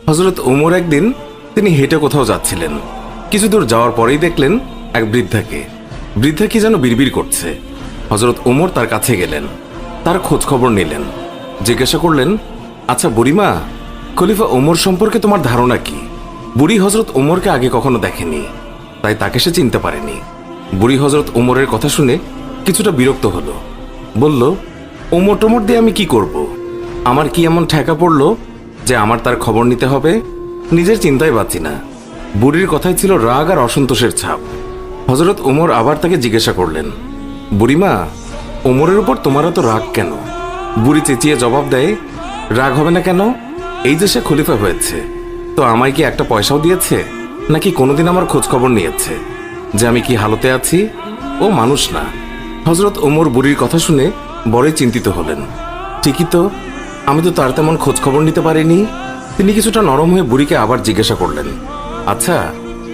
হযরত ওমর একদিন তিনি হেঁটে কোথাও যাচ্ছিলেন। কিছু দূর যাওয়ার পরেই দেখলেন এক বৃদ্ধাকে। বৃদ্ধা কি যেন বিড়বিড় করছে। হযরত ওমর তার কাছে গেলেন, তার খোঁজ খবর নিলেন, জিজ্ঞাসা করলেন, আচ্ছা বুড়িমা, খলিফা ওমর সম্পর্কে তোমার ধারণা কি? বুড়ি হযরত ওমরকে আগে কখনো দেখেনি, তাই তাকে সে চিনতে পারেনি। বুড়ি হযরত ওমরের কথা শুনে কিছুটা বিরক্ত হলো। বলল, ওমর টোমর দিয়ে আমি কি করব? আমার কি এমন ঠেকা পড়লো যে আমার তার খবর নিতে হবে? নিজের চিন্তায় বাঁচি না। বুড়ির কথায় ছিল রাগ আর অসন্তোষের ছাপ। হযরত ওমর আবার তাকে জিজ্ঞাসা করলেন, বুড়িমা, ওমরের উপর তোমার এত রাগ কেন? বুড়ি চেঁচিয়ে জবাব দেয়, রাগ হবে না কেন? এই যে সে খলিফা হয়েছে, তো আমায় কি একটা পয়সাও দিয়েছে? নাকি কোনোদিন আমার খোঁজ খবর নিয়েছে যে আমি কি হালতে আছি? ও মানুষ না। হযরত ওমর বুড়ির কথা শুনে বড়ই চিন্তিত হলেন। ঠিকই তো, আমি তো তার তেমন খোঁজ খবর নিতে পারিনি। তিনি কিছুটা নরম হয়ে বুড়িকে আবার জিজ্ঞাসা করলেন, আচ্ছা,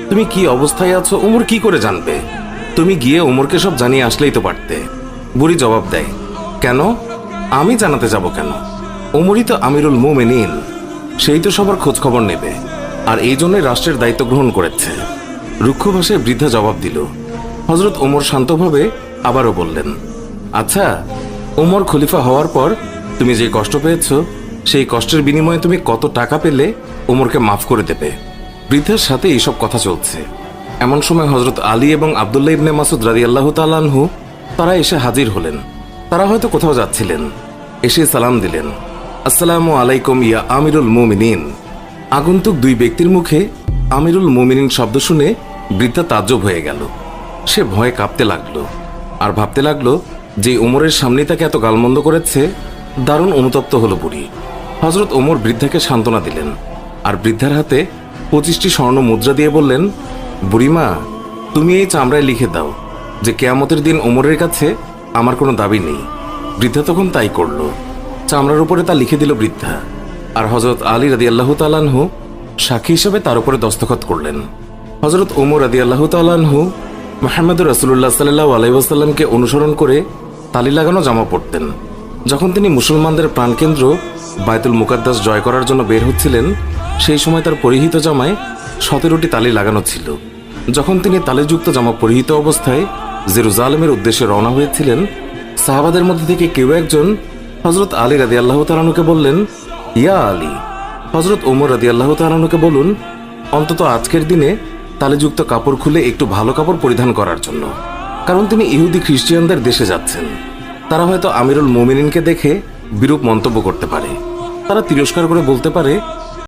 তুমি কি অবস্থায় আছো ওমর কি করে জানবে? তুমি গিয়ে ওমরকে সব জানিয়ে আসলেই তো পারতে। বুড়ি জবাব দেয়, কেন? আমি জানাতে যাব কেন? ওমরই তো আমিরুল মুমিনিন, সেই তো সবার খোঁজ খবর নেবে, আর এই জন্যই রাষ্ট্রের দায়িত্ব গ্রহণ করেছে। রুক্ষ ভাষায় বৃদ্ধা জবাব দিল। হযরত ওমর শান্তভাবে আবারও বললেন, আচ্ছা, ওমর খলিফা হওয়ার পর তুমি যে কষ্ট পেয়েছ, সেই কষ্টের বিনিময়ে তুমি কত টাকা পেলে ওমরকে মাফ করে দেবে? বৃদ্ধার সাথে এইসব কথা চলছে। এমন সময় হযরত আলী এবং আব্দুল্লাহ ইবনে মাসউদ রাদিয়াল্লাহু তাআলা আনহু তারা এসে হাজির হলেন। তারা হয়তো কোথাও যাচ্ছিলেন। এসে সালাম দিলেন, আসসালামু আলাইকুম ইয়া আমিরুল মুমিনিন। আগন্তুক দুই ব্যক্তির মুখে আমিরুল মুমিনিন শব্দ শুনে বৃদ্ধা তাজ্জব হয়ে গেল। সে ভয়ে কাঁপতে লাগলো আর ভাবতে লাগলো যে ওমরের সামনে তাকে এত গালমন্দ করেছে। দারুণ অনুতপ্ত হলো বুড়ি। হযরত ওমর বৃদ্ধাকে সান্ত্বনা দিলেন আর বৃদ্ধার হাতে 25টি স্বর্ণ মুদ্রা দিয়ে বললেন, বুড়িমা, তুমি এই চামড়ায় লিখে দাও যে কিয়ামতের দিন ওমরের কাছে আমার কোনো দাবি নেই। বৃদ্ধা তখন তাই করল। চামড়ার উপরে তা লিখে দিল বৃদ্ধা, আর হযরত আলী রাদিয়াল্লাহু তাআলা আনহু সাক্ষী হিসেবে তার উপরে দস্তখত করলেন। হযরত ওমর রাদিয়াল্লাহু তাআলা আনহু মুহাম্মদুর রাসূলুল্লাহ সাল্লাল্লাহু আলাইহি ওয়াসাল্লামকে অনুসরণ করে তালি লাগানো জামা পরতেন। যখন তিনি মুসলমানদের প্রাণকেন্দ্র বায়তুল মুকাদ্দাস জয় করার জন্য বের হচ্ছিলেন, সেই সময় তার পরিহিত জামায় 17টি তালি লাগানো ছিল। যখন তিনি তালিযুক্ত জামা পরিহিত অবস্থায় জেরুজালেমের উদ্দেশ্যে রওনা হয়েছিলেন, সাহাবাদের মধ্যে থেকে কেউ একজন হযরত আলী রাদিয়াল্লাহু তাআলা আনহুকে বললেন, ইয়া আলী, হযরত ওমর রাদিয়াল্লাহু তাআলা আনহুকে বলুন অন্তত আজকের দিনে তালিযুক্ত কাপড় খুলে একটু ভালো কাপড় পরিধান করার জন্য, কারণ তিনি ইহুদি খ্রিস্টানদের দেশে যাচ্ছেন। তারা হয়তো আমিরুল মুমিনিনকে দেখে বিরূপ মন্তব্য করতে পারে। তারা তিরস্কার করে বলতে পারে,